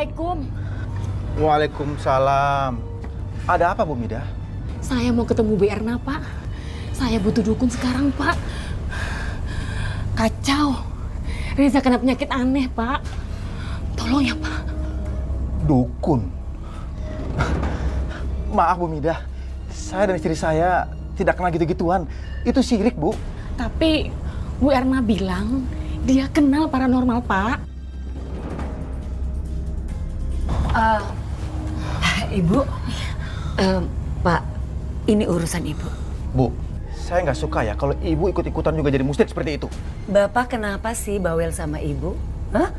Assalamualaikum. Waalaikumsalam. Ada apa, Bu Mida? Saya mau ketemu Bu Erna, Pak. Saya butuh dukun sekarang, Pak. Kacau. Reza kena penyakit aneh, Pak. Tolong ya, Pak. Dukun? Maaf, Bu Mida. Saya dan istri saya tidak kenal gitu-gituan. Itu syirik, Bu. Tapi Bu Erna bilang dia kenal paranormal, Pak. Ibu, Pak, ini urusan Ibu. Bu, saya nggak suka ya kalau Ibu ikut-ikutan juga jadi musyrik seperti itu. Bapak kenapa sih bawel sama Ibu? Hah?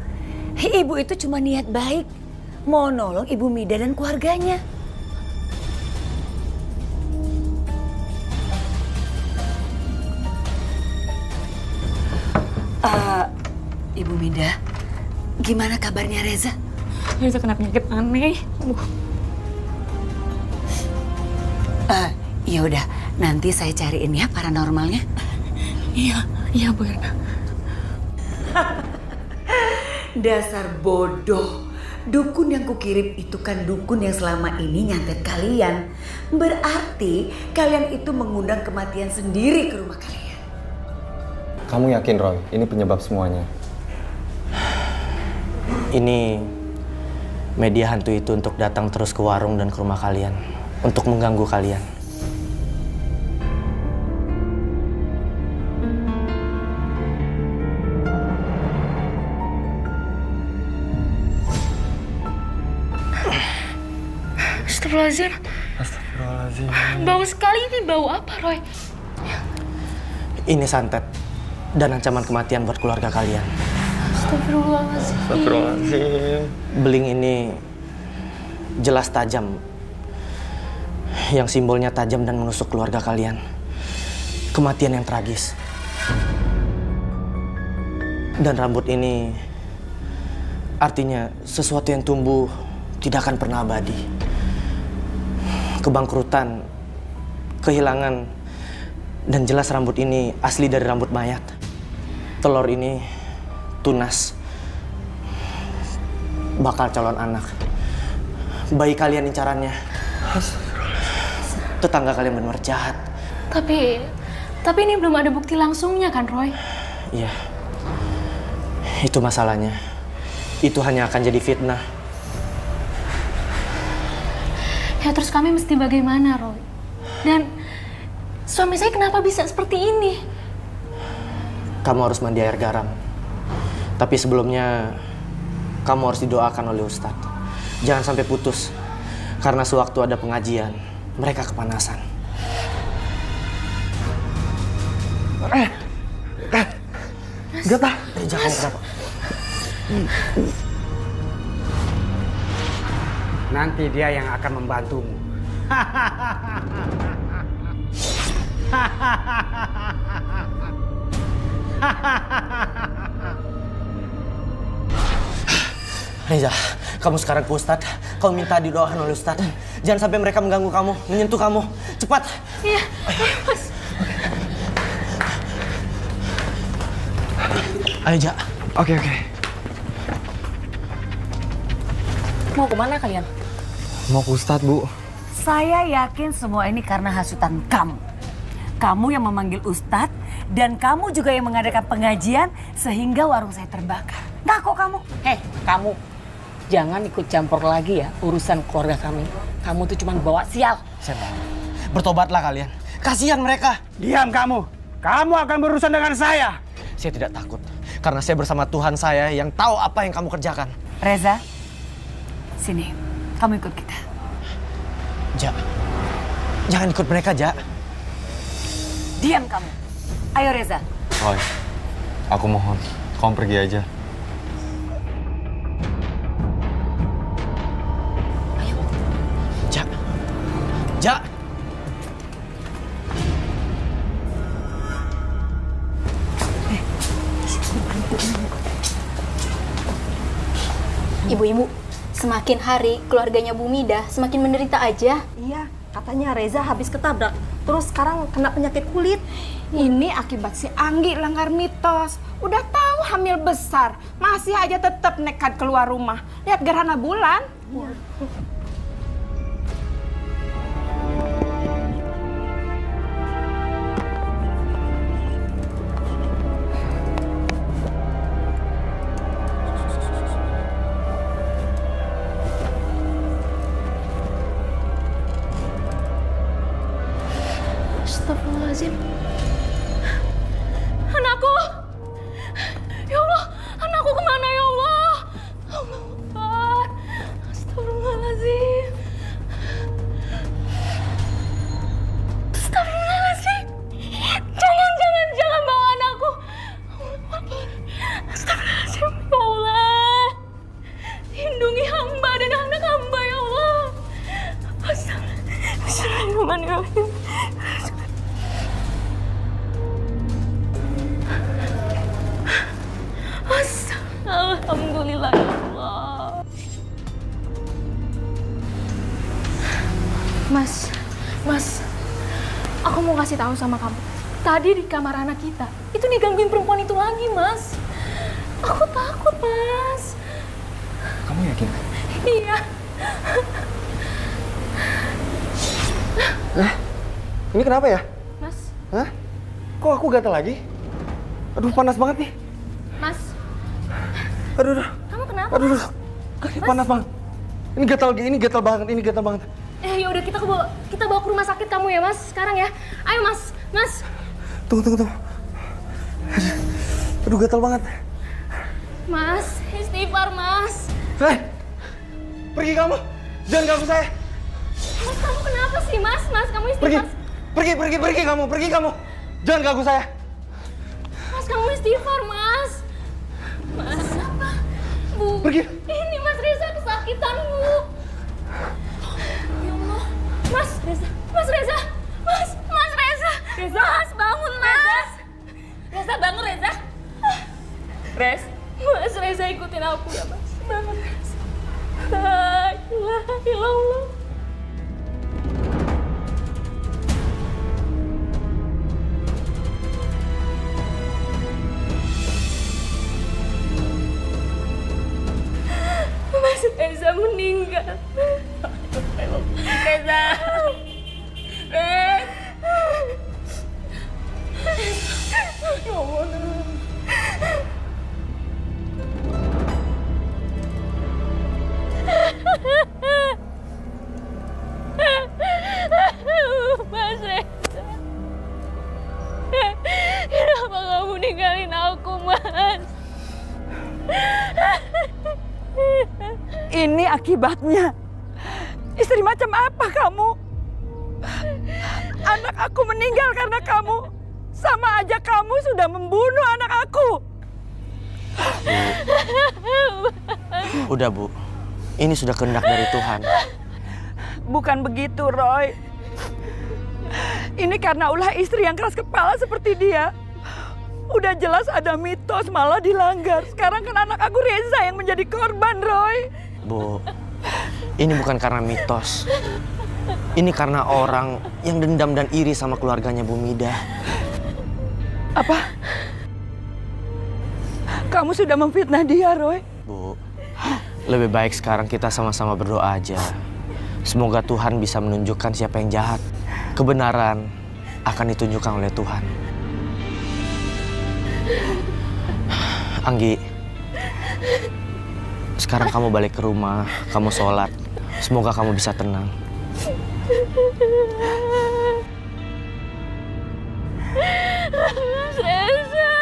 Ibu itu cuma niat baik, mau nolong Ibu Mida dan keluarganya. Ibu Mida, gimana kabarnya Reza? Reza kena penyakit aneh. Ya udah, nanti saya cariin ya paranormalnya. Iya Bu Erna. Dasar bodoh. Dukun yang kukirim itu kan dukun yang selama ini nyantet kalian. Berarti kalian itu mengundang kematian sendiri ke rumah kalian. Kamu yakin, Roy? Ini penyebab semuanya? Ini media hantu itu untuk datang terus ke warung dan ke rumah kalian. Untuk mengganggu kalian. Astagfirullahaladzim. Astagfirullahaladzim. Bau sekali ini. Bau apa, Roy? Ini santet dan ancaman kematian buat keluarga kalian. Astagfirullahaladzim. Astagfirullahaladzim. Beling ini jelas tajam. Yang simbolnya tajam dan menusuk keluarga kalian. Kematian yang tragis. Dan rambut ini artinya sesuatu yang tumbuh tidak akan pernah abadi. Kebangkrutan, kehilangan, dan jelas rambut ini asli dari rambut mayat. Telur ini tunas, bakal calon anak. Bayi kalian incarannya. Tetangga kalian benar jahat. Tapi ini belum ada bukti langsungnya kan, Roy? Iya. Itu masalahnya. Itu hanya akan jadi fitnah. Ya terus kami mesti bagaimana, Roy? Dan suami saya kenapa bisa seperti ini? Kamu harus mandi air garam. Tapi sebelumnya, kamu harus didoakan oleh Ustadz. Jangan sampai putus. Karena sewaktu ada pengajian, mereka kepanasan. Gata. Jangan kenapa? Nanti dia yang akan membantumu. Reza, kamu sekarang ke Ustadz. Kamu minta didoakan oleh Ustadz. Jangan sampai mereka mengganggu kamu, menyentuh kamu. Cepat. Iya, Mas. Ayo, Ja. Oke. Mau kemana kalian? Mau ke Ustadz, Bu. Saya yakin semua ini karena hasutan kamu. Kamu yang memanggil Ustadz dan kamu juga yang mengadakan pengajian sehingga warung saya terbakar. Ngaku kamu. Kamu jangan ikut campur lagi ya urusan keluarga kami. Kamu tuh cuma bawa sial. Bertobatlah kalian. Kasihan mereka. Diam kamu. Kamu akan berurusan dengan saya. Saya tidak takut. Karena saya bersama Tuhan saya yang tahu apa yang kamu kerjakan. Reza, sini. Kamu ikut kita. Ja, jangan ikut mereka, Ja. Diam kamu. Ayo Reza. Roy, aku mohon. Kamu pergi aja. Ja. Ja. Ibu-ibu, semakin hari keluarganya Bu Mida semakin menderita aja. Iya, katanya Reza habis ketabrak, terus sekarang kena penyakit kulit. Ini akibat si Anggi langgar mitos. Udah tahu Kamu hamil besar, masih aja tetap nekat keluar rumah. Lihat gerhana bulan. Astagfirullahaladzim. Anakku! Ya Allah, anakku kemana ya Allah? Allah Akbar. Astagfirullahaladzim. Astagfirullahaladzim. Jangan bawa anakku. Allah Akbar. Astagfirullahaladzim. Ya Allah. Lindungi hamba dan anak hamba ya Allah. Astagfirullahaladzim. Alhamdulillah ya Allah. Mas, aku mau kasih tahu sama kamu. Tadi di kamar anak kita, itu digangguin perempuan itu lagi, Mas. Aku takut, Mas. Kamu yakin? Iya. Ini kenapa ya? Mas, Hah? Kok aku gatal lagi? Aduh, panas banget nih. Mas, Aduh. kamu kenapa? Aduh. Kaki panas banget. Ini gatal banget. Ya udah kita bawa ke rumah sakit kamu ya, Mas. Sekarang ya. Ayo, Mas. Tunggu. Aduh, gatal banget. Mas, istighfar, Mas. Pergi kamu. Jangan ganggu saya. Mas, kamu kenapa sih, Mas? Mas, kamu istighfar. Pergi kamu. Jangan ganggu saya. Mas, kamu istighfar, Mas. Mas, apa? Bu, Pergi. Ini Mas Reza kesakitan, Bu. Ya Allah. Mas Reza. Mas, bangun, Mas. Reza, bangun, Reza. Mas Reza ikutin aku ya, Mas. Bangun, Mas. La ilaha illallah. Mas Reza meninggal. Reza. Ya Allah. Mas Reza. Kenapa kamu ninggalin aku, Mas? Ini akibatnya. Istri macam apa kamu? Anak aku meninggal karena kamu. Sama aja kamu sudah membunuh anak aku. Udah, Bu. Ini sudah kehendak dari Tuhan. Bukan begitu, Roy. Ini karena ulah istri yang keras kepala seperti dia. Udah jelas ada mitos malah dilanggar. Sekarang kan anak aku Reza yang menjadi korban, Roy. Bu, ini bukan karena mitos. Ini karena orang yang dendam dan iri sama keluarganya Bu Midah. Apa? Kamu sudah memfitnah dia, Roy? Bu, lebih baik sekarang kita sama-sama berdoa aja. Semoga Tuhan bisa menunjukkan siapa yang jahat. Kebenaran akan ditunjukkan oleh Tuhan. Anggi, sekarang kamu balik ke rumah, kamu sholat. Semoga kamu bisa tenang. Mas Reza.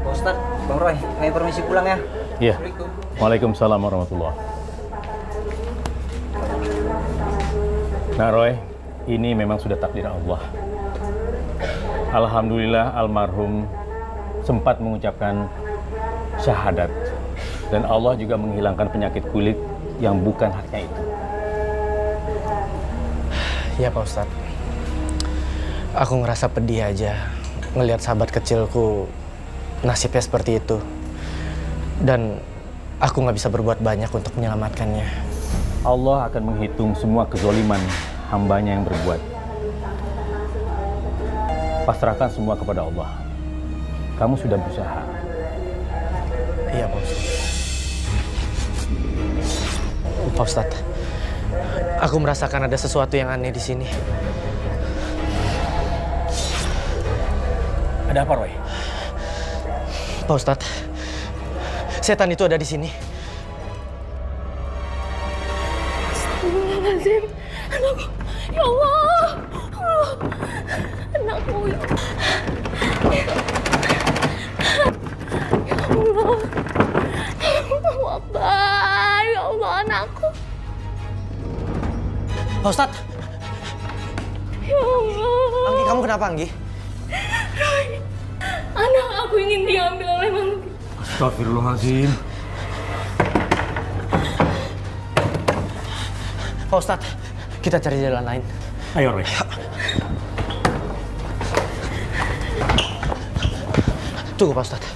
Ustadz, Bang Roy, kami permisi pulang ya. Iya. Waalaikumsalam warahmatullahi. Nah Roy, ini memang sudah takdir Allah. Alhamdulillah almarhum sempat mengucapkan syahadat. Dan Allah juga menghilangkan penyakit kulit yang bukan haknya itu. Ya Pak Ustadz. Aku ngerasa pedih aja ngelihat sahabat kecilku nasibnya seperti itu. Dan aku nggak bisa berbuat banyak untuk menyelamatkannya. Allah akan menghitung semua kezoliman hambanya yang berbuat. Pasrahkan semua kepada Allah. Kamu sudah berusaha. Iya, Pak Ustadz. Pak Ustadz, aku merasakan ada sesuatu yang aneh di sini. Ada apa, Roy? Pak Ustadz, setan itu ada di sini. Astagfirullahaladzim. Anakku. Ya Allah. Allah. Anakku. Ya Allah. Allahu Akbar. Ya Allah, anakku. Pak Ustadz. Ya Allah. Anggi, kamu kenapa, Anggi? Roy, anak aku ingin diambil oleh makhluk. Astagfirullahaladzim. Pak Ustadz, kita cari jalan lain. Ayo, Roy. Tunggu, Pak Ustadz.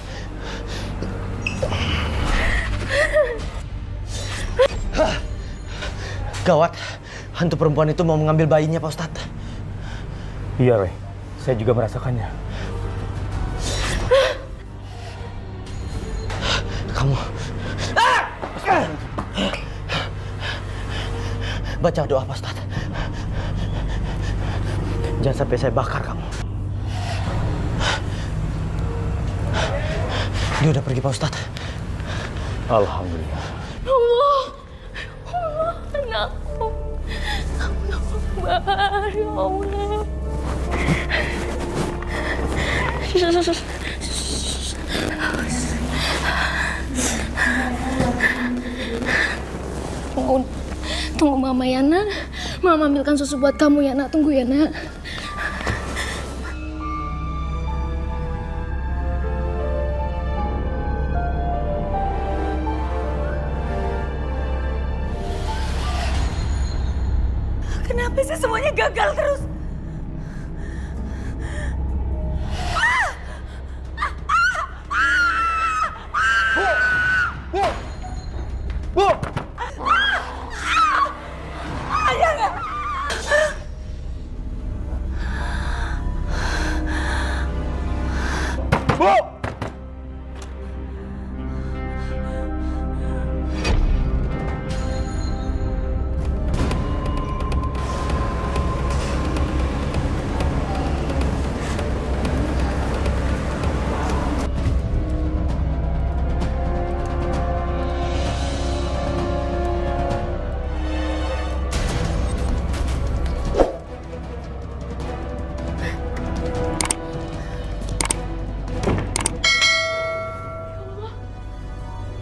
Gawat, hantu perempuan itu mau mengambil bayinya, Pak Ustadz. Iya, Roy. Saya juga merasakannya. Kamu... Baca doa, Pak Ustadz. Jangan sampai saya bakar kamu. Dia udah pergi, Pak Ustadz. Alhamdulillah. Allah. Allah, anakku. Allahu Akbar. Ya Allah. Tunggu Mama ya, Nak. Mama ambilkan susu buat kamu ya, Nak. Tunggu ya, Nak. Kenapa sih semuanya gagal terus? Bu! Bu!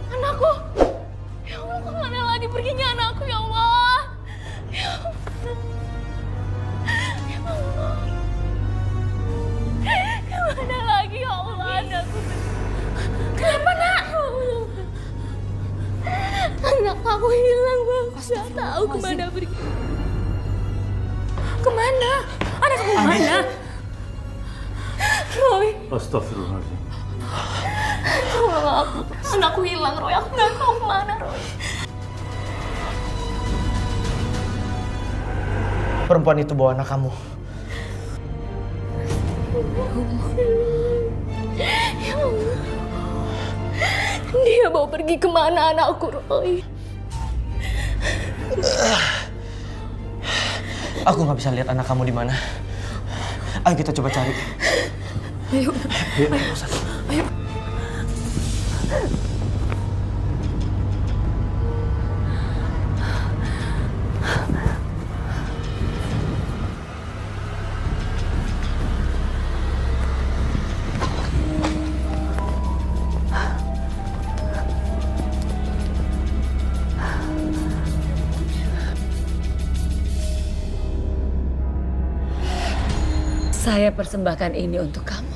Anakku. Ya Allah, kemana lagi perginya anakku, ya Allah. Ya Allah. Ya Allah. Kemana lagi, ya Allah, anakku. Kenapa, Nak? Anak aku hilang, Bang. Gak tahu kemana pergi. Kemana? Anak aku kemana? Roy. Astagfirullahaladzim. Tolong aku. Anakku hilang, Roy. Aku nggak tahu kemana, Roy. Perempuan itu bawa anak kamu. Ya Allah. Dia mau pergi kemana anakku, Roy? Aku nggak bisa lihat anak kamu di mana. Ayo kita coba cari. Ayo. Ayo, Ustaz. Ayo. Saya persembahkan ini untuk kamu.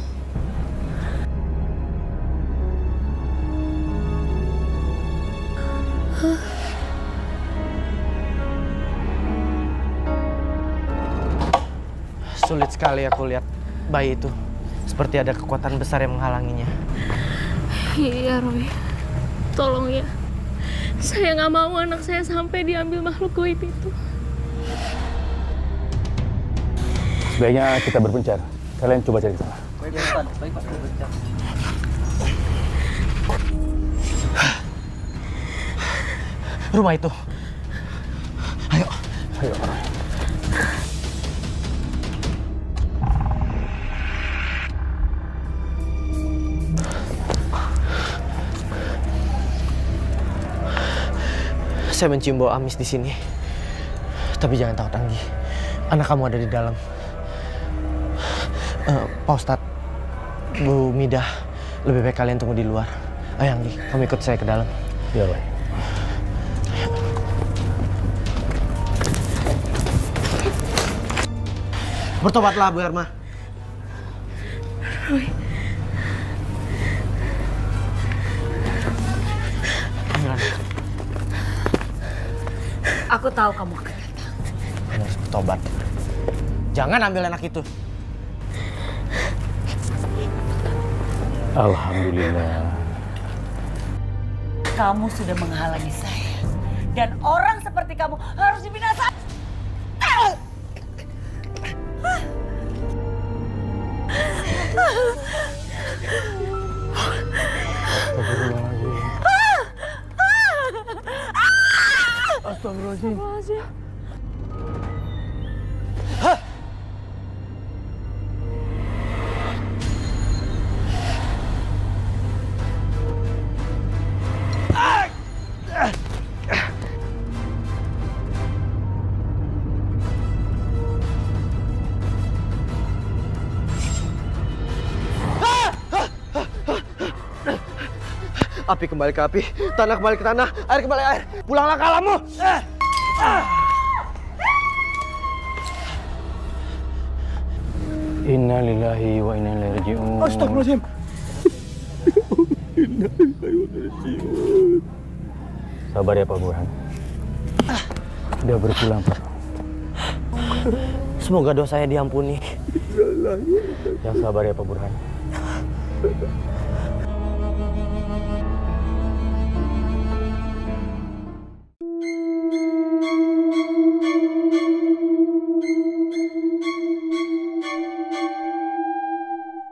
Sulit sekali aku lihat bayi itu. Seperti ada kekuatan besar yang menghalanginya. Iya, Roy. Tolong ya. Saya nggak mau anak saya sampai diambil makhluk gaib itu. Sebaiknya kita berpencar. Kalian coba cari sana. Baik, Ustaz. Baik, Pak. Baik, Rumah itu. Ayo. Ayo. Saya mencium bau amis di sini. Tapi jangan takut, Anggi. Anak kamu ada di dalam. Pak Ustadz, Bu Midah, lebih baik kalian tunggu di luar. Ayo, Anggi, kamu ikut saya ke dalam. Ya, baik. Bertobatlah, Bu Herma. Roy. Aku tahu kamu akan datang. Kamu harus bertobat. Jangan ambil anak itu. Alhamdulillah. Kamu sudah menghalangi saya. Dan orang seperti kamu harus dibinasakan. Astagfirullahaladzim. Api kembali ke api, tanah kembali ke tanah, air kembali air. Pulanglah ke alammu. Inna lillahi wa inna ilaihi raji'un. Astagfirullahaladzim. Sabar ya Pak Burhan. Sudah berpulang Pak. Semoga dosa saya diampuni. Yang sabar ya Pak Burhan.